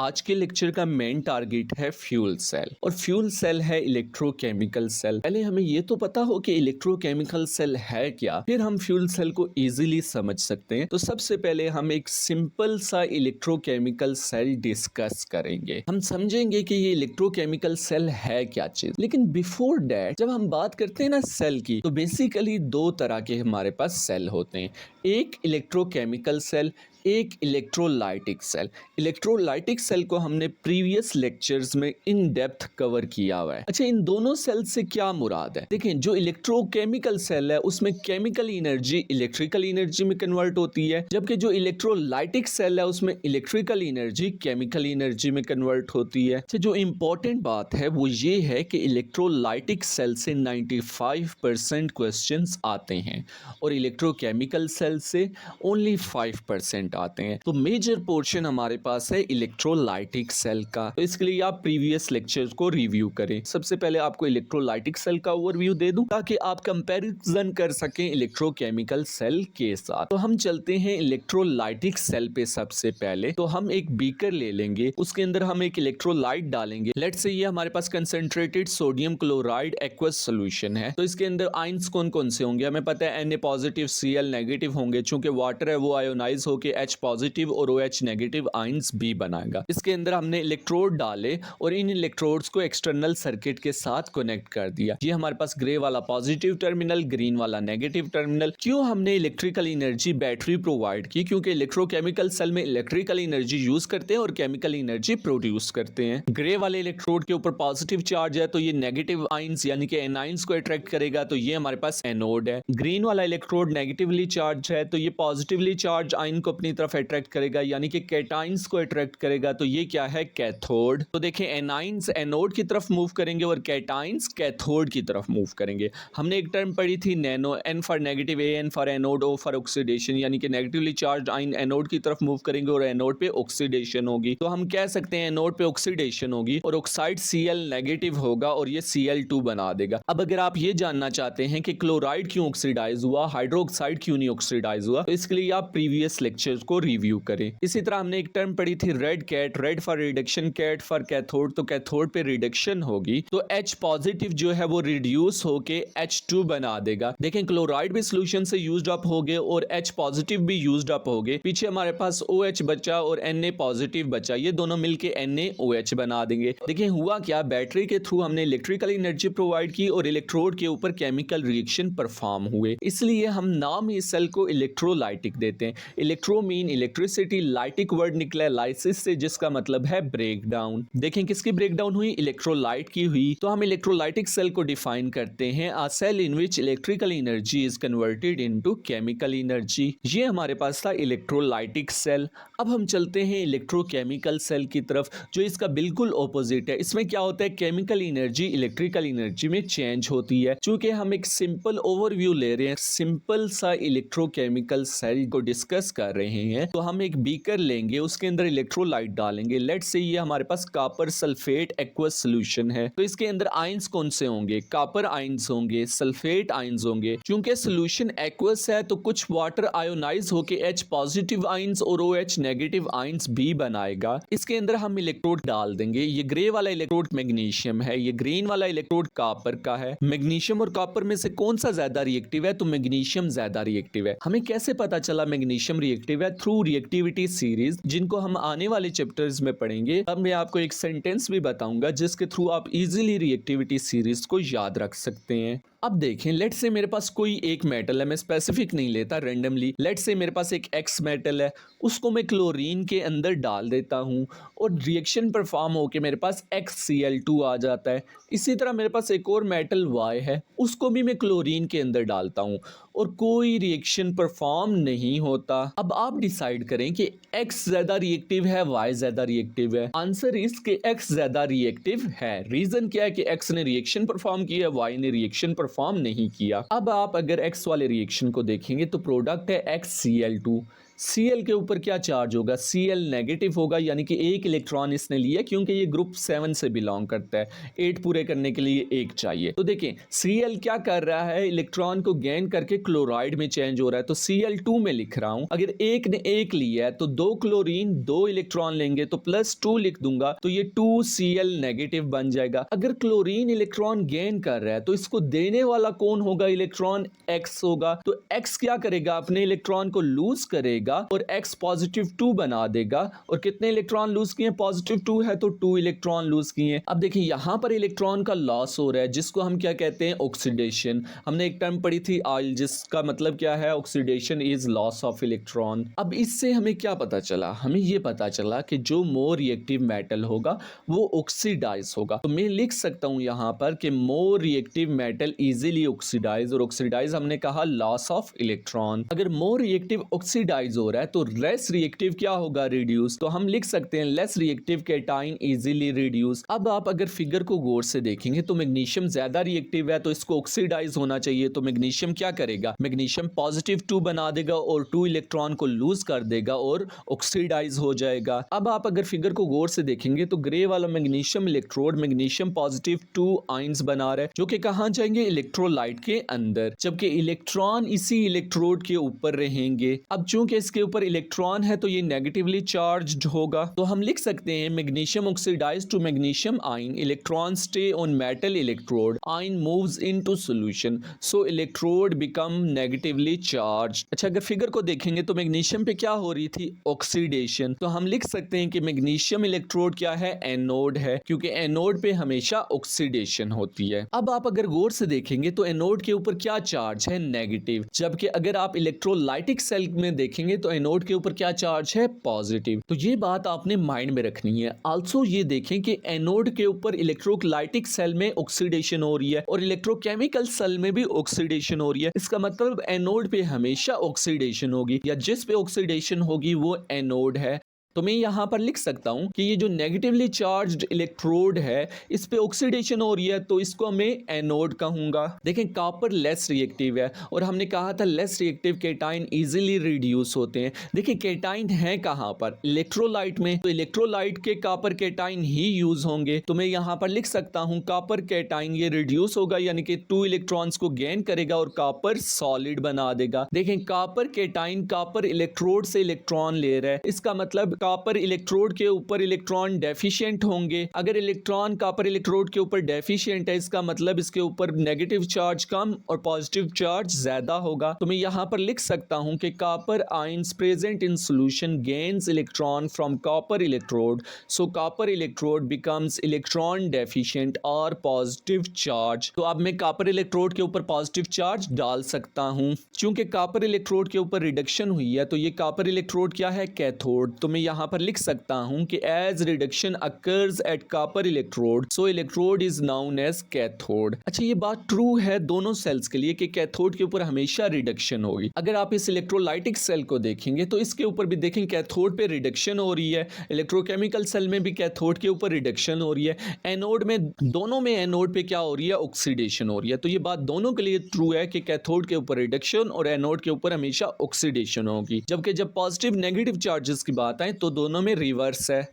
आज के लेक्चर का मेन टारगेट है फ्यूल सेल और फ्यूल सेल है इलेक्ट्रोकेमिकल सेल। पहले हमें ये तो पता हो कि इलेक्ट्रोकेमिकल सेल है क्या, फिर हम फ्यूल सेल को इजीली समझ सकते हैं। तो सबसे पहले हम एक सिंपल सा इलेक्ट्रोकेमिकल सेल डिस्कस करेंगे। हम समझेंगे कि ये इलेक्ट्रोकेमिकल सेल है क्या चीज। लेकिन बिफोर दैट जब हम बात करते हैं ना सेल की, तो बेसिकली दो तरह के हमारे पास सेल होते हैं, एक इलेक्ट्रोकेमिकल सेल, एक इलेक्ट्रोलाइटिक सेल। इलेक्ट्रोलाइटिक सेल को हमने प्रीवियस लेक्चर्स में इन डेप्थ कवर किया हुआ है। अच्छा, इन दोनों सेल से क्या मुराद है? देखें, जो इलेक्ट्रोकेमिकल सेल है उसमें केमिकल एनर्जी इलेक्ट्रिकल एनर्जी में कन्वर्ट होती है, जबकि जो इलेक्ट्रोलाइटिक सेल है उसमें इलेक्ट्रिकल एनर्जी केमिकल एनर्जी में कन्वर्ट होती है। अच्छा, जो इंपॉर्टेंट बात है वो ये है कि इलेक्ट्रोलाइटिक सेल से 95% क्वेश्चंस आते हैं और इलेक्ट्रोकेमिकल सेल से ओनली 5% आते हैं। तो मेजर पोर्शन हमारे पास है इलेक्ट्रोलाइटिक सेल का। तो इसके लिए आप प्रीवियस लेक्चर्स को रिव्यू करें। सबसे पहले आपको इलेक्ट्रोलाइटिक सेल का ओवरव्यू दे दूं ताकि आप कंपैरिजन कर सकें इलेक्ट्रोकेमिकल सेल के साथ। तो हम चलते हैं इलेक्ट्रोलाइटिक सेल पे। सबसे पहले तो हम एक बीकर ले लेंगे, उसके अंदर हम एक इलेक्ट्रोलाइट डालेंगे। लेट्स से ये हमारे पास concentrated sodium chloride aqueous solution है। तो इसके अंदर आयंस कौन कौन से होंगे? हमें पता है Na पॉजिटिव Cl नेगेटिव होंगे। चूंकि वाटर है वो आयोनाइज होकर H पॉजिटिव और OH नेगेटिव आयंस भी बनाएगा। इसके अंदर हमने इलेक्ट्रोड डाले और इन इलेक्ट्रोड्स को एक्सटर्नल सर्किट के साथ कनेक्ट कर दिया। ये हमारे पास ग्रे वाला पॉजिटिव टर्मिनल, ग्रीन वाला नेगेटिव टर्मिनल। क्यों हमने इलेक्ट्रिकल एनर्जी बैटरी प्रोवाइड की? क्योंकि इलेक्ट्रोकेमिकल सेल में इलेक्ट्रिकल एनर्जी यूज करते हैं और केमिकल एनर्जी प्रोड्यूस करते हैं। ग्रे वाले इलेक्ट्रोड के ऊपर पॉजिटिव चार्ज है तो ये नेगेटिव आयंस यानी कि एनायंस को अट्रैक्ट करेगा, तो ये हमारे पास एनोड है। ग्रीन वाला इलेक्ट्रोड नेगेटिवली चार्ज है तो ये पॉजिटिवली चार्ज आयन को अपनी तरफ अट्रैक्ट करेगा यानी कि कैटायंस को अट्रैक्ट करेगा, तो ये क्या है? कैथोड। तो देखें, एनायंस एनोड की तरफ मूव करेंगे और कैटायंस कैथोड की तरफ मूव करेंगे। हमने एक टर्म पढ़ी थी nano, N for negative, A N for anode, O for oxidation, यानी कि नेगेटिवली चार्ज आयन एनोड की तरफ मूव करेंगे और एनोड पे ऑक्सीडेशन होगी। तो हम कह सकते हैं एनोड पे ऑक्सीडेशन होगी और ऑक्साइड Cl नेगेटिव होगा और ये Cl2 बना देगा। अब अगर आप ये जानना चाहते हैं कि क्लोराइड क्यों ऑक्सीडाइज हुआ, हाइड्रोक्साइड क्यों नहीं ऑक्सीडाइज हुआ, तो इसके लिए आप प्रीवियस लेक्चर्स को रिव्यू करें। इसी तरह हमने एक टर्म पढ़ी थी red cat, red for reduction, cat for cathode. तो कैथोड पे रिडक्शन होगी तो H पॉजिटिव जो है वो रिड्यूस होके H2 बना देगा। देखें, क्लोराइड भी सोल्यूशन से यूज्ड अप हो गए और H पॉजिटिव भी यूज्ड अप हो गए। पीछे हमारे पास OH बचा और Na पॉजिटिव बचा, ये दोनों मिलके NaOH बना देंगे। देखिए हुआ क्या, बैटरी के थ्रू हमने इलेक्ट्रिकल एनर्जी प्रोवाइड की और इलेक्ट्रोड के ऊपर केमिकल रिएक्शन परफॉर्म हुए, इसलिए हम नाम इस सेल को इलेक्ट्रोलाइटिक देते हैं। Electro mean electricity, lytic word निकला लाइसिस से, जिसका मतलब है ब्रेक डाउन। देखें किसकी ब्रेक डाउन हुई? इलेक्ट्रोलाइट की हुई। तो हम इलेक्ट्रोलाइटिक सेल को डिफाइन करते हैं a cell in which electrical energy is converted into chemical energy. ये हमारे पास था इलेक्ट्रोलाइटिक सेल। अब हम चलते हैं इलेक्ट्रोकेमिकल सेल की तरफ, जो इसका बिल्कुल ऑपोजिट है। इसमें क्या होता है? केमिकल एनर्जी इलेक्ट्रिकल एनर्जी में चेंज होती है। चूंकि हम एक सिंपल ओवरव्यू ले रहे हैं, सिंपल सा इलेक्ट्रोकेमिकल सेल को डिस्कस कर रहे हैं, तो हम एक बीकर लेंगे, उसके अंदर इलेक्ट्रोलाइट डालेंगे। लेट्स से ये हमारे पास कॉपर सल्फेट एक्वस सॉल्यूशन है। तो इसके अंदर आयंस कौन से होंगे? कॉपर आयंस होंगे, सल्फेट आयंस होंगे। क्योंकि सॉल्यूशन एक्वस है तो कुछ वाटर आयोनाइज होके H पॉजिटिव आयंस और OH नेगेटिव आयंस भी बनाएगा। इसके अंदर हम इलेक्ट्रोड डाल देंगे। ये ग्रे वाला इलेक्ट्रोड मैग्नीशियम है, ये ग्रीन वाला इलेक्ट्रोड कॉपर का है। मैग्नीशियम और कॉपर में से कौन सा ज्यादा रिएक्टिव है? तो मैग्नीशियम ज्यादा रिएक्टिव है। हमें कैसे पता चला मैग्नीशियम रिएक्टिव है? थ्रू रिएक्टिविटी सीरीज, जिनको हम आने वाले चैप्टर्स में पढ़ेंगे। अब मैं आपको एक सेंटेंस भी बताऊंगा जिसके थ्रू आप इजीली रिएक्टिविटी सीरीज को याद रख सकते हैं। अब देखें, लेट्स से मेरे पास कोई एक मेटल है, मैं स्पेसिफिक नहीं लेता, रैंडमली। लेट्स से मेरे पास एक X मेटल है, उसको मैं क्लोरीन के अंदर डाल देता हूं और रिएक्शन परफॉर्म होके मेरे पास XCl2 आ जाता है। इसी तरह मेरे पास एक और मेटल Y है, उसको भी मैं क्लोरीन के अंदर डालता हूं और कोई रिएक्शन परफॉर्म नहीं होता। अब आप डिसाइड करें कि X ज्यादा रिएक्टिव है, Y ज्यादा रिएक्टिव है। आंसर इज कि X ज्यादा रिएक्टिव है। रीजन क्या है? कि X ने रिएक्शन परफॉर्म किया, Y ने रिएक्शन परफॉर्म नहीं किया। अब आप अगर X वाले रिएक्शन को देखेंगे तो प्रोडक्ट है XCl2। Cl के ऊपर क्या चार्ज होगा? Cl नेगेटिव होगा, यानी कि एक इलेक्ट्रॉन इसने लिया क्योंकि ये ग्रुप 7 से बिलोंग करता है। 8 पूरे करने के लिए एक चाहिए। तो देखें Cl क्या कर रहा है, इलेक्ट्रॉन को गेन करके क्लोराइड में चेंज हो रहा है, तो Cl2 में लिख रहा हूं। अगर एक ने एक लिया है तो 2 क्लोरीन 2 इलेक्ट्रॉन लेंगे तो +2 लिख दूंगा, तो ये 2Cl नेगेटिव बन जाएगा। अगर क्लोरीन इलेक्ट्रॉन गेन कर रहा है तो इसको देने वाला कौन होगा? इलेक्ट्रॉन X होगा। तो X क्या करेगा? अपने इलेक्ट्रॉन को लूज करेगा और X +2 बना देगा। और कितने इलेक्ट्रॉन लूज किए? +2 है तो 2 इलेक्ट्रॉन लूज किए। अब देखिए यहां पर इलेक्ट्रॉन का लॉस हो रहा है, जिसको हम क्या कहते हैं? ऑक्सीडेशन। हमने एक टर्म पढ़ी थी ऑयल, जिसका मतलब क्या है? Oxidation is loss of electron. अब इससे हमें क्या पता चला? हमें यह पता चला कि जो मोर रिएक्टिव मेटल होगा वो ऑक्सीडाइज होगा। तो मैं लिख सकता हूं यहां पर कि more reactive metal easily oxidise, और ऑक्सीडाइज हमने कहा लॉस ऑफ इलेक्ट्रॉन। अगर मोर रिएक्टिव ऑक्सीडाइज हो रहा है तो लेस रिएक्टिव क्या होगा? रिड्यूस। तो हम लिख सकते हैं less reactive cation easily reduce. अब आप अगर फिगर को गौर से देखेंगे तो मैग्नीशियम ज्यादा रिएक्टिव है तो इसको ऑक्सीडाइज होना चाहिए, तो मैग्नीशियम क्या करेगा? मैग्नीशियम +2 बना देगा और 2 इलेक्ट्रॉन को लूज कर देगा और ऑक्सीडाइज हो जाएगा। अब आप अगर फिगर को गौर से देखेंगे तो ग्रे वाला मैग्नीशियम इलेक्ट्रोड मैग्नीशियम +2 आयंस बना रहा है, जो कि कहां जाएंगे? इलेक्ट्रोलाइट के अंदर, जबकि इलेक्ट्रॉन इसी इलेक्ट्रोड के ऊपर रहेंगे। अब चूंकि इसके ऊपर इलेक्ट्रॉन है तो ये नेगेटिवली चार्ज्ड होगा, तो हम लिख सकते हैं magnesium oxidise to magnesium ion, electron stay on metal electrode, ion moves into solution, so electrode become negatively charge. अच्छा, अगर फिगर को देखेंगे तो मैग्नीशियम पे क्या हो रही थी? ऑक्सीडेशन। तो हम लिख सकते हैं कि मैग्नीशियम इलेक्ट्रोड क्या है? एनोड है, क्योंकि एनोड पे हमेशा ऑक्सीडेशन होती है। अब आप अगर गौर से देखेंगे तो एनोड के ऊपर क्या चार्ज है? नेगेटिव। जबकि अगर आप इलेक्ट्रोलाइटिक सेल में देखेंगे तो एनोड के ऊपर क्या चार्ज है? पॉजिटिव। तो ये बात आपने माइंड में रखनी है। आल्सो ये देखें कि एनोड के ऊपर इलेक्ट्रोलाइटिक सेल में ऑक्सीडेशन हो रही है और इलेक्ट्रोकेमिकल सेल में भी ऑक्सीडेशन हो रही है। इसका मतलब एनोड पे हमेशा ऑक्सीडेशन होगी, या जिस पे ऑक्सीडेशन होगी वो एनोड है। तो मैं यहां पर लिख सकता हूं कि ये जो नेगेटिवली चार्ज्ड इलेक्ट्रोड है इस पे ऑक्सीडेशन हो रही है, तो इसको मैं एनोड कहूंगा। देखें कॉपर लेस रिएक्टिव है और हमने कहा था less reactive cation easily reduce होते हैं। देखिए कैटाइन है कहां पर? इलेक्ट्रोलाइट में, तो इलेक्ट्रोलाइट के कॉपर कैटाइन ही यूज होंगे। तो मैं यहां पर लिख सकता हूं कॉपर कैटाइन ये रिड्यूस होगा, यानी कि 2 इलेक्ट्रॉन्स को गेन करेगा और कॉपर सॉलिड बना देगा। देखें कॉपर कैटाइन कॉपर इलेक्ट्रोड से इलेक्ट्रॉन ले रहा है, इसका मतलब कॉपर इलेक्ट्रोड के ऊपर इलेक्ट्रॉन डेफिशिएंट होंगे। अगर इलेक्ट्रॉन कॉपर इलेक्ट्रोड के ऊपर डेफिशिएंट है, इसका मतलब इसके ऊपर नेगेटिव चार्ज कम और पॉजिटिव चार्ज ज्यादा होगा। तो मैं यहां पर लिख सकता हूं कि copper ions present in solution gains electron from copper electrode, so copper electrode becomes electron deficient और पॉजिटिव चार्ज। तो अब मैं कॉपर इलेक्ट्रोड के ऊपर पॉजिटिव चार्ज डाल सकता हूं। चूंकि कॉपर इलेक्ट्रोड के ऊपर रिडक्शन हुई है तो ये कॉपर इलेक्ट्रोड क्या है? कैथोड। तो मैं यहां पर लिख सकता हूं कि as reduction occurs at copper electrode, so electrode is known as cathode. अच्छा, ये बात ट्रू है दोनों सेल्स के लिए कि कैथोड के ऊपर हमेशा रिडक्शन होगी। अगर आप इस इलेक्ट्रोलाइटिक सेल को देखेंगे तो इसके ऊपर भी देखें कैथोड पे रिडक्शन हो रही है, इलेक्ट्रोकेमिकल सेल में भी कैथोड के ऊपर रिडक्शन हो रही है, एनोड में, दोनों में एनोड पे क्या हो रही है? ऑक्सीडेशन हो रही है। तो ये बात दोनों के लिए ट्रू है कि कैथोड के ऊपर रिडक्शन और एनोड के ऊपर हमेशा ऑक्सीडेशन होगी। जबकि जब पॉजिटिव नेगेटिव चार्जेस की बात आए तो दोनों में रिवर्स है।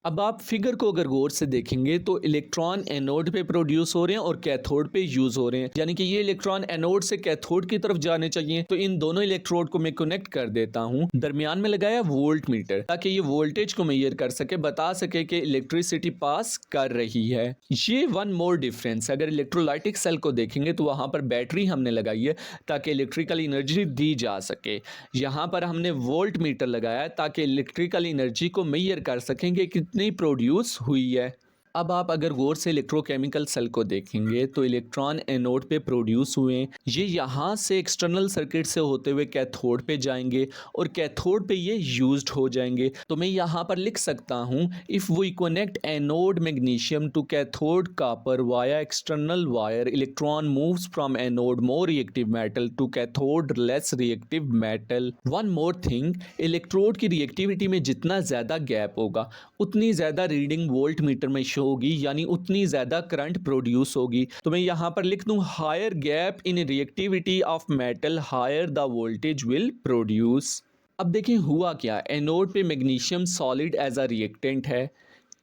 अब आप फिगर को अगर गौर से देखेंगे तो इलेक्ट्रॉन एनोड पे प्रोड्यूस हो रहे हैं और कैथोड पे यूज हो रहे हैं, यानी कि ये इलेक्ट्रॉन एनोड से कैथोड की तरफ जाने चाहिए। तो इन दोनों इलेक्ट्रोड को मैं कनेक्ट कर देता हूं। दरमियान में लगाया वोल्ट मीटर ताकि ये वोल्टेज को मेजर कर सके, बता सके कि इलेक्ट्रिसिटी पास कर रही है। ये वन मोर डिफरेंस, अगर इलेक्ट्रोलाइटिक सेल को देखेंगे तो वहां पर बैटरी हमने लगाई है ताकि इलेक्ट्रिकल एनर्जी दी जा सके। यहाँ पर हमने वोल्ट मीटर लगाया ताकि इलेक्ट्रिकल एनर्जी को मेजर कर सकेंगे कितनी प्रोड्यूस हुई है। अब आप अगर गौर से इलेक्ट्रोकेमिकल सेल को देखेंगे तो इलेक्ट्रॉन एनोड पे प्रोड्यूस हुए, ये यहाँ से एक्सटर्नल सर्किट से होते हुए कैथोड पे जाएंगे और कैथोड पे ये यूज्ड हो जाएंगे। तो मैं यहाँ पर लिख सकता हूँ if we connect anode magnesium to cathode copper via external wire, electron moves from anode more reactive metal to cathode less reactive metal. One more thing, electrode की रिएक्टिविटी में जितना ज़्यादा गैप होगा उतनी ज़्यादा रीडिंग वोल्ट मीटर में होगी, यानी उतनी ज्यादा करंट प्रोड्यूस होगी। तो मैं यहां पर लिख दूं higher gap in reactivity of metal higher the voltage will produce. अब देखें हुआ क्या, एनोड पे magnesium solid as a reactant है,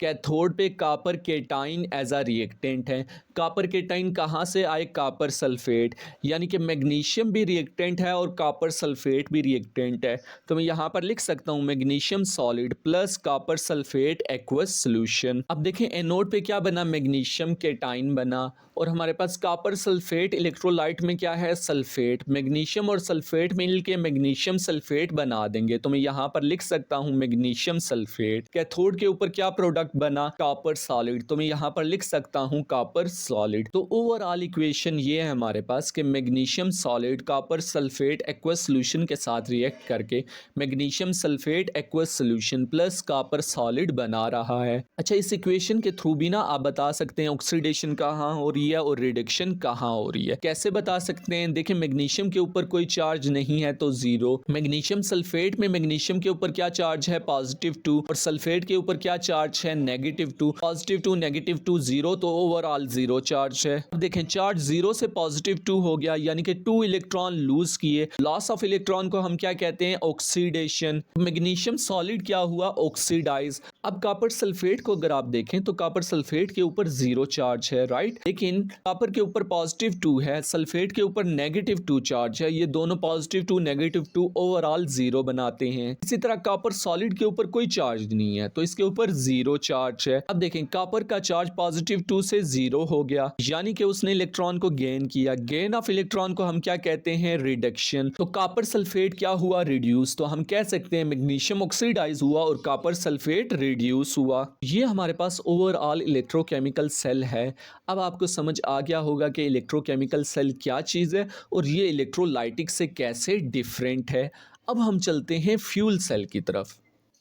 कैथोड पे copper cation as a reactant है। कॉपर केटाइन कहाँ से आए, कॉपर सल्फेट, यानी कि मैग्नीशियम भी रिएक्टेंट है और कॉपर सल्फेट भी रिएक्टेंट है। तो मैं यहाँ पर लिख सकता हूँ magnesium solid plus copper sulphate aqueous solution. अब देखें एनोड पे क्या बना, मैग्नीशियम केटाइन बना, और हमारे पास कॉपर सल्फेट इलेक्ट्रोलाइट में क्या है, सल्फेट। मैग्नीशियम और सल्फेट मिल के मैग्नीशियम सल्फेट बना देंगे। तो मैं यहाँ पर लिख सकता हूँ मैग्नीशियम सल्फेट। कैथोड के ऊपर क्या प्रोडक्ट बना, कॉपर सॉलिड। तो मैं यहाँ पर लिख सकता हूँ कॉपर सॉलिड। तो ओवरऑल इक्वेशन ये है हमारे पास कि magnesium solid copper sulphate aqueous solution के साथ रिएक्ट करके magnesium sulphate aqueous solution plus copper solid बना रहा है। अच्छा, इस इक्वेशन के थ्रू भी ना आप बता सकते हैं ऑक्सीडेशन कहाँ हो रही है और रिडक्शन कहाँ हो रही है। कैसे बता सकते हैं, देखिए मैग्नीशियम के ऊपर कोई चार्ज नहीं है तो जीरो। मैग्नीशियम सल्फेट में मैग्नीशियम के ऊपर क्या चार्ज है, +2, और सल्फेट के ऊपर क्या चार्ज है, -2। +2 -2 जीरो, तो ओवरऑल जीरो चार्ज है। अब देखें चार्ज जीरो से +2 हो गया, यानी कि 2 इलेक्ट्रॉन लूज किए। लॉस ऑफ इलेक्ट्रॉन को हम क्या कहते हैं, ऑक्सीडेशन। मैग्नीशियम सॉलिड क्या हुआ, ऑक्सीडाइज। अब कॉपर सल्फेट को अगर आप देखें तो कॉपर सल्फेट के ऊपर जीरो चार्ज है, राइट, लेकिन कॉपर के ऊपर +2 है, सल्फेट के ऊपर -2 चार्ज है। ये दोनों +2 -2 ओवरऑल जीरो बनाते हैं। इसी तरह कॉपर सॉलिड के ऊपर कोई चार्ज नहीं है तो इसके ऊपर जीरो चार्ज है। अब देखें कॉपर का चार्ज +2 से जीरो हो गया, यानी कि उसने इलेक्ट्रॉन को गेन किया। गेन ऑफ इलेक्ट्रॉन को हम क्या कहते हैं, रिडक्शन। तो कॉपर सल्फेट क्या हुआ, रिड्यूस। तो हम कह सकते हैं मैग्नीशियम ऑक्सीडाइज हुआ और कॉपर सल्फेट रिड्यूस हुआ। ये हमारे पास ओवरऑल इलेक्ट्रोकेमिकल सेल है। अब आपको समझ आ गया होगा कि इलेक्ट्रोकेमिकल सेल क्या चीज़ है और ये इलेक्ट्रोलाइटिक से कैसे डिफरेंट है। अब हम चलते हैं फ्यूल सेल की तरफ।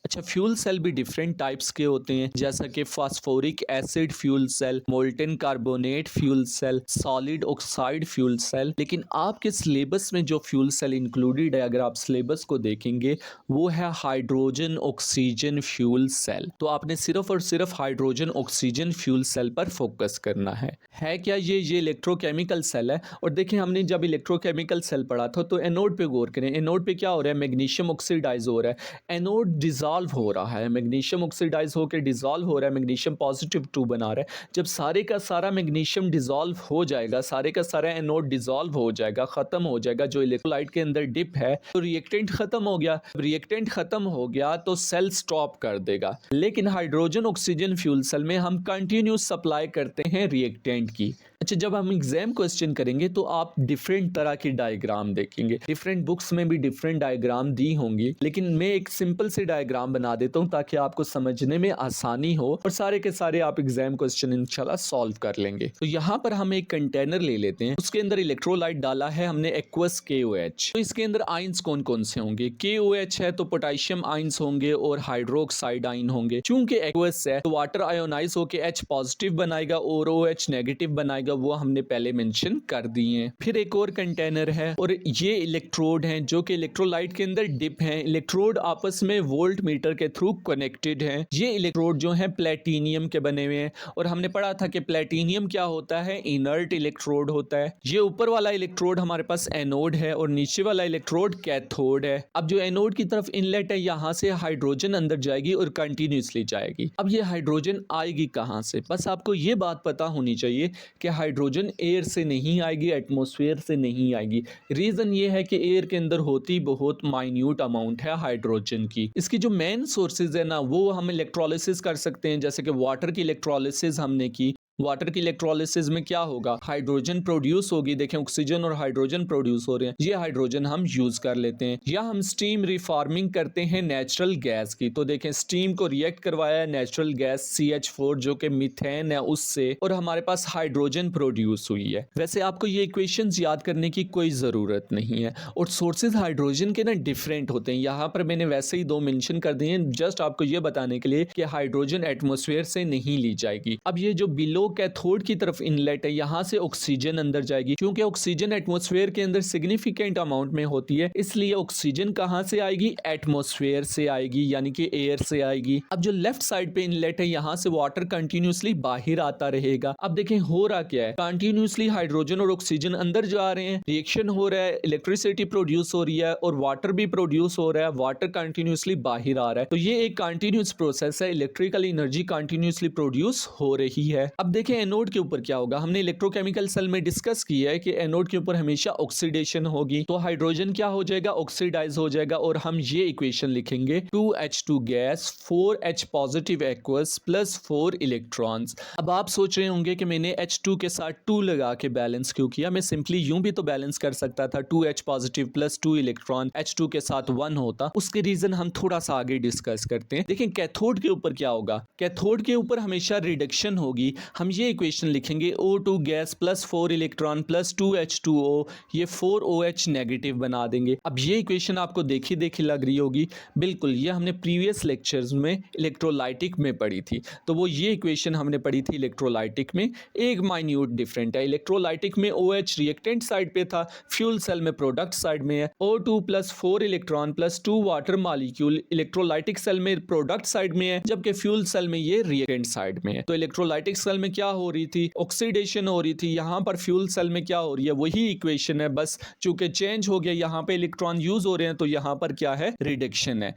अच्छा, फ्यूल सेल भी डिफरेंट टाइप्स के होते हैं, जैसा कि phosphoric acid fuel cell, molten carbonate fuel cell, solid oxide fuel cell. लेकिन आपके सिलेबस में जो फ्यूल सेल इंक्लूडेड है, अगर आप सिलेबस को देखेंगे, वो है हाइड्रोजन ऑक्सीजन फ्यूल सेल। तो आपने सिर्फ और सिर्फ हाइड्रोजन ऑक्सीजन फ्यूल सेल पर फोकस करना है क्या ये इलेक्ट्रोकेमिकल सेल है। और देखिए हमने जब इलेक्ट्रोकेमिकल सेल पढ़ा था तो एनोड पे गौर करें। एनोड पे क्या हो रहा है, मैग्नीशियम ऑक्सीडाइज हो रहा है, एनोड डिजॉल्व हो रहा है, मैग्नीशियम ऑक्सीडाइज होकर डिजॉल्व हो रहा है, मैग्नीशियम +2 बना रहा है। जब सारे का सारा मैग्नीशियम डिजॉल्व हो जाएगा, सारे का सारा एनोड डिजॉल्व हो जाएगा, खत्म हो जाएगा, जो इलेक्ट्रोलाइट के अंदर डिप है, तो रिएक्टेंट खत्म हो गया। रिएक्टेंट खत्म हो गया तो सेल स्टॉप कर देगा। लेकिन हाइड्रोजन ऑक्सीजन फ्यूल सेल में हम कंटिन्यूस सप्लाई करते हैं रिएक्टेंट की। अच्छा, जब हम एग्जाम क्वेश्चन करेंगे तो आप डिफरेंट तरह की डायग्राम देखेंगे। डिफरेंट बुक्स में भी डिफरेंट डायग्राम दी होंगी, लेकिन मैं एक सिंपल से डायग्राम बना देता हूं ताकि आपको समझने में आसानी हो और सारे के सारे आप एग्जाम क्वेश्चन इंशाल्लाह सॉल्व कर लेंगे। तो यहाँ पर हम एक कंटेनर ले लेते हैं, उसके अंदर इलेक्ट्रोलाइट डाला है हमने एक्वस KOH। तो इसके अंदर आइंस कौन कौन से होंगे, KOH है तो पोटेशियम आइंस होंगे और हाइड्रोक्साइड आइन होंगे। चूंकि एक्वस है तो वाटर आयोनाइज होकर H+ बनाएगा और OH नेगेटिव बनाएगा, वो हमने पहले मेंशन कर दिए हैं। फिर एक और कंटेनर है और ये इलेक्ट्रोड हैं जो कि इलेक्ट्रोलाइट के अंदर डिप हैं। इलेक्ट्रोड आपस में वोल्ट मीटर के थ्रू कनेक्टेड हैं। ये इलेक्ट्रोड जो हैं प्लेटिनियम के बने हुए हैं और हमने पढ़ा था कि प्लेटिनियम क्या होता है, इनर्ट इलेक्ट्रोड होता है। ये ऊपर वाला इलेक्ट्रोड हमारे पास एनोड है और नीचे वाला इलेक्ट्रोड कैथोड है। अब जो एनोड की तरफ इनलेट है, यहाँ से हाइड्रोजन अंदर जाएगी और कंटिन्यूसली जाएगी। अब ये हाइड्रोजन आएगी कहाँ से, बस आपको ये बात पता होनी चाहिए कि हाइड्रोजन एयर से नहीं आएगी, एटमॉस्फेयर से नहीं आएगी। रीज़न ये है कि एयर के अंदर होती बहुत माइन्यूट अमाउंट है हाइड्रोजन की। इसकी जो मेन सोर्सेज है ना, वो हम इलेक्ट्रोलिसिस कर सकते हैं, जैसे कि वाटर की इलेक्ट्रोलिसिस हमने की। वाटर की इलेक्ट्रोलिसिस में क्या होगा, हाइड्रोजन प्रोड्यूस होगी। देखें ऑक्सीजन और हाइड्रोजन प्रोड्यूस हो रहे हैं, ये हाइड्रोजन हम यूज कर लेते हैं। या हम स्टीम रिफॉर्मिंग करते हैं नेचुरल गैस की। तो देखें स्टीम को रिएक्ट करवाया है नेचुरल गैस CH4 जो कि मीथेन है उससे, और हमारे पास हाइड्रोजन प्रोड्यूस हुई है। वैसे आपको ये इक्वेशंस याद करने की कोई ज़रूरत नहीं है। और सोर्सेज हाइड्रोजन के ना डिफरेंट होते हैं, यहाँ पर मैंने वैसे ही 2 मेंशन कर दिए हैं, जस्ट आपको ये बताने के लिए कि हाइड्रोजन एटमॉस्फेयर से नहीं ली जाएगी। अब ये जो बिलो जो कैथोड की तरफ इनलेट है यहाँ से ऑक्सीजन अंदर जाएगी, क्योंकि ऑक्सीजन एटमॉस्फेयर के अंदर सिग्निफिकेंट अमाउंट में होती है, इसलिए ऑक्सीजन कहाँ से आएगी, एटमॉस्फेयर से आएगी, यानी कि एयर से आएगी। अब जो लेफ्ट साइड पे इनलेट है यहाँ से वाटर कंटिन्यूसली बाहर आता रहेगा। अब देखें हो रहा क्या है, कंटिन्यूसली हाइड्रोजन और ऑक्सीजन अंदर जा रहे हैं, रिएक्शन हो रहा है, इलेक्ट्रिसिटी प्रोड्यूस हो रही है और वाटर भी प्रोड्यूस हो रहा है, वाटर कंटिन्यूसली बाहर आ रहा है। तो ये एक कंटिन्यूस प्रोसेस है, इलेक्ट्रिकल एनर्जी कंटिन्यूसली प्रोड्यूस हो रही है। अब देखें एनोड के ऊपर क्या होगा, हमने इलेक्ट्रोकेमिकल सेल में डिस्कस किया है कि एनोड के ऊपर हमेशा ऑक्सीडेशन होगी, तो हाइड्रोजन क्या हो जाएगा, ऑक्सीडाइज हो जाएगा और हम ये इक्वेशन लिखेंगे 2H2 gas 4H positive aqueous plus 4 electrons. अब आप सोच रहे होंगे कि मैंने H2 के साथ 2 लगा के बैलेंस क्यों किया, मैं सिंपली यूं भी तो बैलेंस कर सकता था, 2H positive plus 2 electron H2 के साथ 1 होता। उसके रीजन हम थोड़ा सा आगे डिस्कस करते हैं। देखें कैथोड के ऊपर क्या होगा, कैथोड के ऊपर हमेशा रिडक्शन होगी। हम ये इक्वेशन लिखेंगे O2 gas plus 4 electron plus 2H2O, ये 4OH नेगेटिव बना देंगे। अब ये इक्वेशन आपको देखी देखी लग रही होगी, बिल्कुल ये हमने प्रीवियस लेक्चर्स में इलेक्ट्रोलाइटिक में पढ़ी थी, तो वो ये इक्वेशन हमने पढ़ी थी इलेक्ट्रोलाइटिक में। एक माइन्यूट डिफरेंट है, इलेक्ट्रोलाइटिक में OH रिएक्टेंट साइड पे था, फ्यूल सेल में प्रोडक्ट साइड में है। O2 plus 4 electron plus 2 water molecule electrolytic cell में प्रोडक्ट साइड में है, जबकि फ्यूल सेल में ये रिएक्टेंट साइड में है। तो इलेक्ट्रोलाइटिक सेल में क्या हो रही थी, ऑक्सीडेशन हो रही थी, यहाँ पर फ्यूल सेल में क्या हो रही है, वही इक्वेशन है, बस चूंकि चेंज हो गया, यहाँ पे इलेक्ट्रॉन यूज हो रहे हैं तो यहाँ पर क्या है, रिडक्शन है।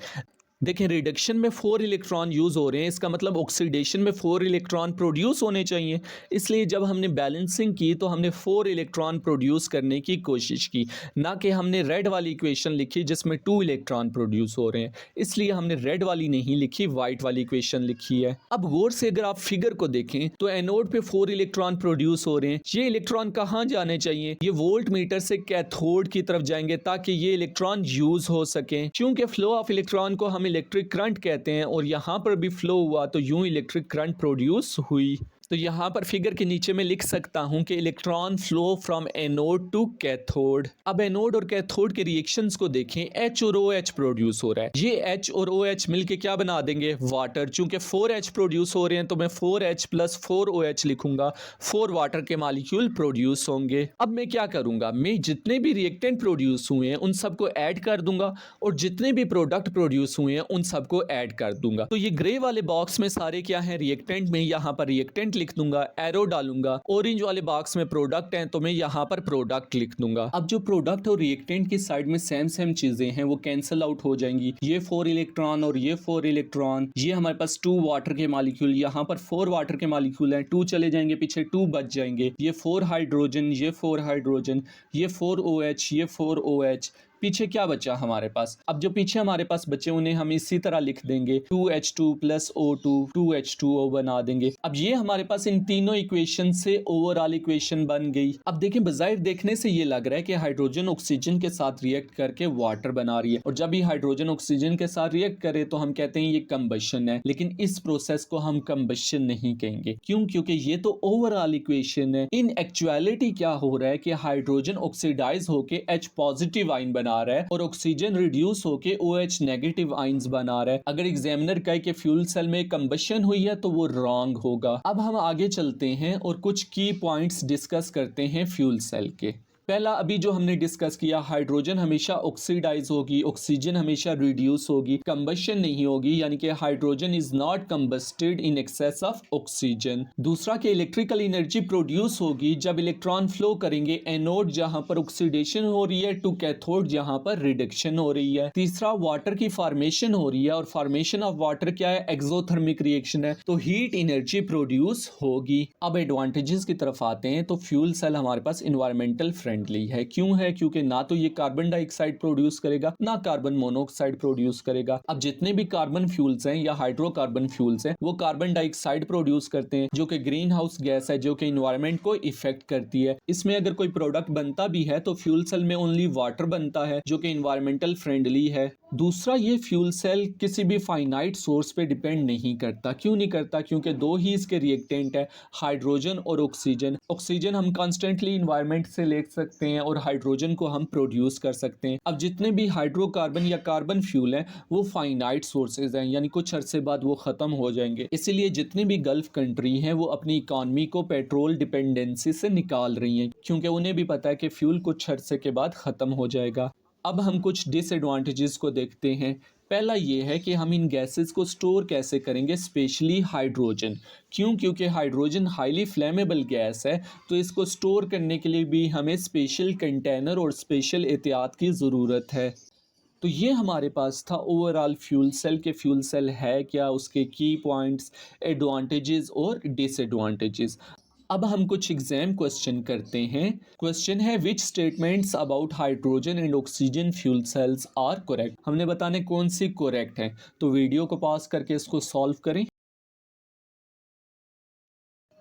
देखें रिडक्शन में 4 इलेक्ट्रॉन यूज़ हो रहे हैं, इसका मतलब ऑक्सीडेशन में 4 इलेक्ट्रॉन प्रोड्यूस होने चाहिए, इसलिए जब हमने बैलेंसिंग की तो हमने 4 इलेक्ट्रॉन प्रोड्यूस करने की कोशिश की, ना कि हमने रेड वाली इक्वेशन लिखी जिसमें 2 इलेक्ट्रॉन प्रोड्यूस हो रहे हैं, इसलिए हमने रेड वाली नहीं लिखी, वाइट वाली इक्वेशन लिखी है। अब गौर से अगर आप फिगर को देखें तो एनोड पे 4 इलेक्ट्रॉन प्रोड्यूस हो रहे हैं, ये इलेक्ट्रॉन कहाँ जाने चाहिए, ये वोल्ट मीटर से कैथोड की तरफ जाएंगे ताकि ये इलेक्ट्रॉन यूज हो सके। क्योंकि फ्लो ऑफ इलेक्ट्रॉन को हम इलेक्ट्रिक करंट कहते हैं और यहाँ पर भी फ्लो हुआ तो यूं इलेक्ट्रिक करंट प्रोड्यूस हुई। तो यहाँ पर फिगर के नीचे में लिख सकता हूँ कि electron flow from anode to cathode. अब एनोड और कैथोड के रिएक्शंस को देखें, H और OH प्रोड्यूस हो रहा है, ये H और OH मिलके क्या बना देंगे, वाटर। चूंकि 4H प्रोड्यूस हो रहे हैं तो मैं 4H प्लस 4OH लिखूंगा, 4 वाटर के मॉलिक्यूल प्रोड्यूस होंगे। अब मैं क्या करूंगा, मैं जितने भी रिएक्टेंट प्रोड्यूस हुए हैं उन सबको ऐड कर दूंगा और जितने भी प्रोडक्ट प्रोड्यूस हुए हैं उन सबको ऐड कर दूंगा। तो ये ग्रे वाले बॉक्स में सारे क्या है, रिएक्टेंट में यहाँ पर रिएक्टेंट लिख दूंगा, एरो डालूंगा। ऑरेंज वाले बॉक्स में प्रोडक्ट हैं तो मैं यहाँ पर प्रोडक्ट लिख दूंगा। अब जो प्रोडक्ट और रिएक्टेंट की साइड में सेम सेम चीजें हैं वो कैंसिल आउट हो जाएंगी, ये 4 इलेक्ट्रॉन और ये 4 इलेक्ट्रॉन, ये हमारे पास 2 वाटर के मॉलिक्यूल, यहाँ पर 4 वाटर के मॉलिक्यूल हैं, 2 चले जाएंगे पीछे, 2 बच जाएंगे, ये 4 हाइड्रोजन, ये 4 हाइड्रोजन, ये 4OH, ये 4OH, पीछे क्या बचा हमारे पास। अब जो पीछे हमारे पास बचे उन्हें हम इसी तरह लिख देंगे, 2H2 प्लस O2 2H2O बना देंगे। अब ये हमारे पास इन तीनों इक्वेशन से ओवरऑल इक्वेशन बन गई। अब देखें बजाय देखने से ये लग रहा है कि हाइड्रोजन ऑक्सीजन के साथ रिएक्ट करके वाटर बना रही है, और जब ये हाइड्रोजन ऑक्सीजन के साथ रिएक्ट करे तो हम कहते हैं ये कंबशन है, लेकिन इस प्रोसेस को हम कंबशन नहीं कहेंगे। क्यों, क्योंकि ये तो ओवरऑल इक्वेशन है। इन एक्चुअलिटी क्या हो रहा है कि हाइड्रोजन ऑक्सीडाइज होके H पॉजिटिव आयन बना रहा है और ऑक्सीजन रिड्यूस होके OH नेगेटिव आयंस बना रहा है। अगर एग्जामिनर कहे कि फ्यूल सेल में कंबशन हुई है तो वो रॉन्ग होगा। अब हम आगे चलते हैं और कुछ की पॉइंट्स डिस्कस करते हैं फ्यूल सेल के। पहला अभी जो हमने डिस्कस किया, हाइड्रोजन हमेशा ऑक्सीडाइज होगी, ऑक्सीजन हमेशा रिड्यूस होगी, कंबशन नहीं होगी, यानी कि hydrogen is not combusted in excess of oxygen. दूसरा कि इलेक्ट्रिकल एनर्जी प्रोड्यूस होगी जब इलेक्ट्रॉन फ्लो करेंगे एनोड जहां पर ऑक्सीडेशन हो रही है टू कैथोड जहां पर रिडक्शन हो रही है। तीसरा वाटर की फॉर्मेशन हो रही है और फॉर्मेशन ऑफ वाटर क्या है, एक्सोथर्मिक रिएक्शन है, तो हीट एनर्जी प्रोड्यूस होगी। अब एडवांटेजेस की तरफ आते हैं, तो फ्यूल सेल हमारे पास इन्वायरमेंटल फ्रेंडली है। क्यों है, क्योंकि ना तो ये कार्बन डाइऑक्साइड प्रोड्यूस करेगा ना कार्बन मोनोऑक्साइड प्रोड्यूस करेगा। अब जितने भी कार्बन फ्यूल्स हैं या हाइड्रोकार्बन फ्यूल्स हैं वो कार्बन डाइऑक्साइड प्रोड्यूस करते हैं जो कि ग्रीन हाउस गैस है, जो कि इन्वायरमेंट को इफेक्ट करती है। इसमें अगर कोई प्रोडक्ट बनता भी है तो फ्यूल सेल में ओनली वाटर बनता है जो कि इन्वायरमेंटल फ्रेंडली है। दूसरा, ये फ्यूल सेल किसी भी फाइनाइट सोर्स पे डिपेंड नहीं करता। क्यों नहीं करता, क्योंकि दो ही इसके रिएक्टेंट है, हाइड्रोजन और ऑक्सीजन। ऑक्सीजन हम कॉन्स्टेंटली इन्वायरमेंट से ले सकते सकते हैं और हाइड्रोजन को हम प्रोड्यूस कर सकते हैं। अब जितने भी हाइड्रोकार्बन या कार्बन फ्यूल हैं वो फाइनाइट सोर्सेज हैं, यानी कुछ अरसे बाद वो ख़त्म हो जाएंगे। इसीलिए जितनी भी गल्फ कंट्री हैं वो अपनी इकॉनमी को पेट्रोल डिपेंडेंसी से निकाल रही हैं, क्योंकि उन्हें भी पता है कि फ्यूल कुछ अरसे के बाद ख़त्म हो जाएगा। अब हम कुछ डिसएडवांटेजेस को देखते हैं। पहला ये है कि हम इन गैसेस को स्टोर कैसे करेंगे, स्पेशली हाइड्रोजन। क्योंकि हाइड्रोजन हाईली फ्लेमेबल गैस है, तो इसको स्टोर करने के लिए भी हमें स्पेशल कंटेनर और स्पेशल एहतियात की ज़रूरत है। तो ये हमारे पास था ओवरऑल फ्यूल सेल के फ्यूल सेल है क्या, उसके की पॉइंट्स, एडवांटेजेस और डिसएडवांटेजेस। अब हम कुछ एग्जाम क्वेश्चन करते हैं। क्वेश्चन है which statements about hydrogen and oxygen fuel cells are correct. हमने बताने कौन सी करेक्ट है, तो वीडियो को पॉज करके इसको सॉल्व करें।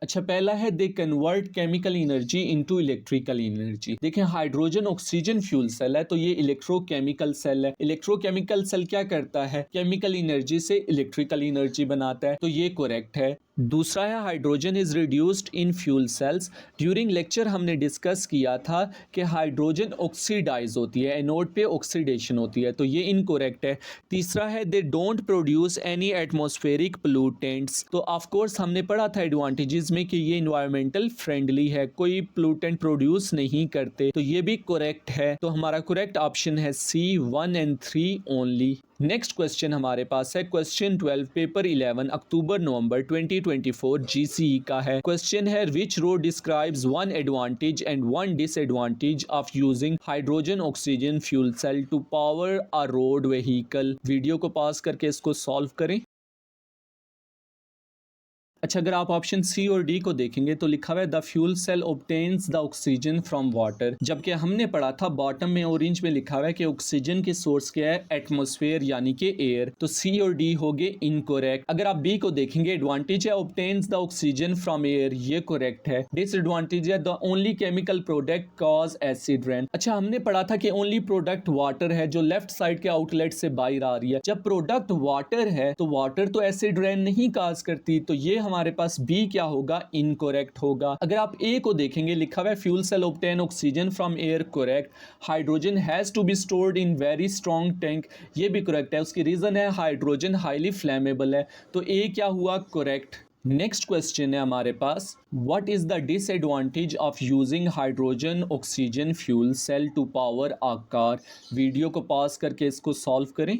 अच्छा, पहला है they convert chemical energy into electrical energy. देखें, हाइड्रोजन ऑक्सीजन फ्यूल सेल है तो ये इलेक्ट्रोकेमिकल सेल है। इलेक्ट्रोकेमिकल सेल क्या करता है, केमिकल एनर्जी से इलेक्ट्रिकल एनर्जी बनाता है, तो ये करेक्ट है। दूसरा है hydrogen is reduced in fuel cells. During lecture हमने डिस्कस किया था कि हाइड्रोजन ऑक्सीडाइज होती है, एनोड पे ऑक्सीडेशन होती है, तो ये इनकरेक्ट है। तीसरा है they don't produce any atmospheric pollutants. तो ऑफ कोर्स हमने पढ़ा था एडवांटेजेस में कि ये इन्वायरमेंटल फ्रेंडली है, कोई पोल्यूटेंट प्रोड्यूस नहीं करते, तो ये भी करेक्ट है। तो हमारा करेक्ट ऑप्शन है सी 1 एंड 3 ओनली। नेक्स्ट क्वेश्चन हमारे पास है क्वेश्चन 12 पेपर 11 अक्टूबर नवंबर 2024 जीसीई का है। क्वेश्चन है which row describes one advantage and one disadvantage of using hydrogen oxygen fuel cell to power a road vehicle. Video को पॉज करके इसको solve करें। अच्छा, अगर आप ऑप्शन सी और डी को देखेंगे तो लिखा हुआ है the fuel cell obtains the oxygen from water, जबकि हमने पढ़ा था बॉटम में ऑरेंज में लिखा हुआ है कि ऑक्सीजन की सोर्स क्या है, एटमॉस्फेयर यानी कि एयर। तो सी और डी हो गए इनकरेक्ट। अगर आप बी को देखेंगे एडवांटेज है obtains the oxygen from air, ये करेक्ट है। डिसएडवांटेज है the only chemical product cause acid rain. अच्छा, हमने पढ़ा था कि ओनली प्रोडक्ट वाटर है जो लेफ्ट साइड के आउटलेट से बाहर आ रही है। जब प्रोडक्ट वाटर है तो वाटर तो एसिड रेन नहीं कॉज करती, तो ये हमारे पास बी क्या होगा, इनकरेक्ट होगा। अगर आप ए को देखेंगे लिखा हुआ है fuel cell obtain oxygen from air, correct. Hydrogen has to be stored in very strong tank, ये भी करेक्ट है। उसकी रीजन है हाइड्रोजन हाईली फ्लेमेबल है, तो ए क्या हुआ, करेक्ट। नेक्स्ट क्वेश्चन है हमारे पास what is the disadvantage of using hydrogen oxygen fuel cell to power a car. Video को पॉज करके इसको सॉल्व करें।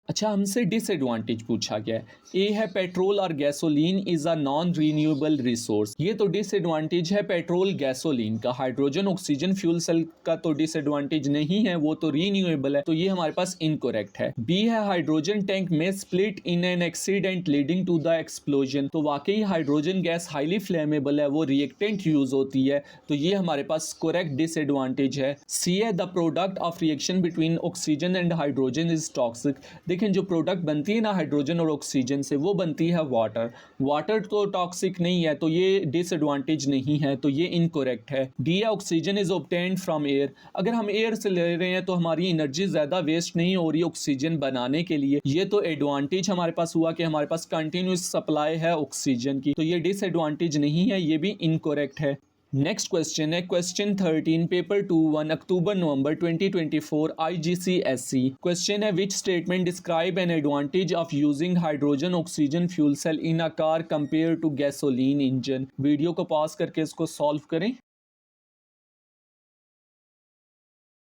अच्छा, हमसे डिसएडवांटेज पूछा गया है। ए है पेट्रोल और gasoline is a non renewable resource, ये तो डिसएडवांटेज है पेट्रोल गैसोलीन का। हाइड्रोजन ऑक्सीजन फ्यूल सेल का तो डिसएडवांटेज नहीं है, वो तो रीन्यूएबल है, तो ये हमारे पास इनकरेक्ट है। बी है हाइड्रोजन टैंक में split in an accident leading to the explosion, तो वाकई हाइड्रोजन गैस हाईली फ्लेमेबल है, वो रिएक्टेंट यूज होती है, तो ये हमारे पास करेक्ट डिसएडवांटेज है। सी है the product of reaction between oxygen and hydrogen is toxic. लेकिन जो प्रोडक्ट बनती है ना हाइड्रोजन और ऑक्सीजन से, वो बनती है वाटर। वाटर तो टॉक्सिक नहीं है, तो ये डिसएडवांटेज नहीं है, तो ये इनकरेक्ट है। D oxygen is obtained from air, अगर हम एयर से ले रहे हैं तो हमारी एनर्जी ज़्यादा वेस्ट नहीं हो रही ऑक्सीजन बनाने के लिए, ये तो एडवांटेज हमारे पास हुआ कि हमारे पास कंटिन्यूस सप्लाई है ऑक्सीजन की, तो ये डिसएडवांटेज नहीं है, ये भी इनकरेक्ट है। नेक्स्ट क्वेश्चन है question 13 paper 2 October November 2024 IGCSE। Question है which statement describe an advantage of using hydrogen oxygen fuel cell in a car compare to gasoline engine. Video को पॉज करके इसको सॉल्व करें।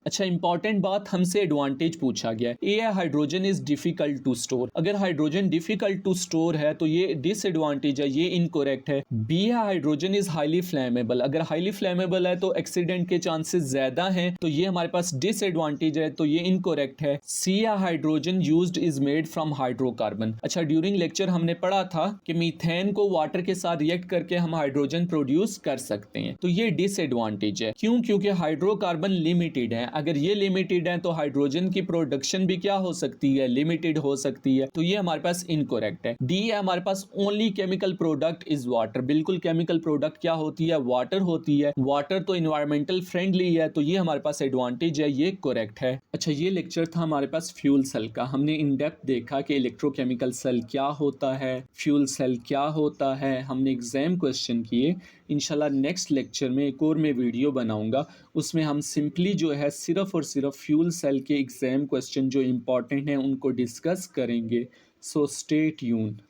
अच्छा, इंपॉर्टेंट बात, हमसे एडवांटेज पूछा गया है। ए है hydrogen is difficult to store, अगर हाइड्रोजन डिफिकल्ट टू स्टोर है तो ये डिसएडवांटेज है, ये इनकरेक्ट है। बी है हाइड्रोजन इज हाईली फ्लेमेबल, अगर हाईली फ्लेमेबल है तो एक्सीडेंट के चांसेस ज्यादा हैं, तो ये हमारे पास डिसएडवांटेज है, तो ये इनकरेक्ट है। सी है hydrogen used is made from hydrocarbon. अच्छा, ड्यूरिंग लेक्चर हमने पढ़ा था कि मीथेन को वाटर के साथ रिएक्ट करके हम हाइड्रोजन प्रोड्यूस कर सकते हैं, तो ये डिसएडवांटेज है। क्यों? क्योंकि हाइड्रोकार्बन लिमिटेड है, अगर ये लिमिटेड है तो हाइड्रोजन की प्रोडक्शन भी क्या हो सकती है, लिमिटेड हो सकती है, तो ये हमारे पास इनकरेक्ट है। डी है हमारे पास only chemical product is water, बिल्कुल केमिकल प्रोडक्ट क्या होती है, वाटर होती है, वाटर तो इन्वायरमेंटल फ्रेंडली है, तो ये हमारे पास एडवांटेज है, ये करेक्ट है। अच्छा, ये लेक्चर था हमारे पास फ्यूल सेल का, हमने इन डेप्थ देखा कि इलेक्ट्रोकेमिकल सेल क्या होता है, फ्यूल सेल क्या होता है, हमने एग्जाम क्वेश्चन किए। इंशाल्लाह नेक्स्ट लेक्चर में एक और मैं वीडियो बनाऊंगा, उसमें हम सिंपली जो है सिर्फ और सिर्फ फ्यूल सेल के एग्जाम क्वेश्चन जो इम्पोर्टेंट हैं उनको डिस्कस करेंगे। So stay tuned.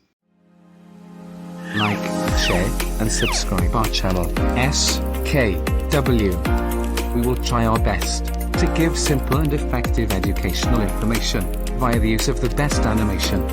Like, share, and subscribe our channel, SKW. We will try our best to give simple and effective educational information via the use of the best animation.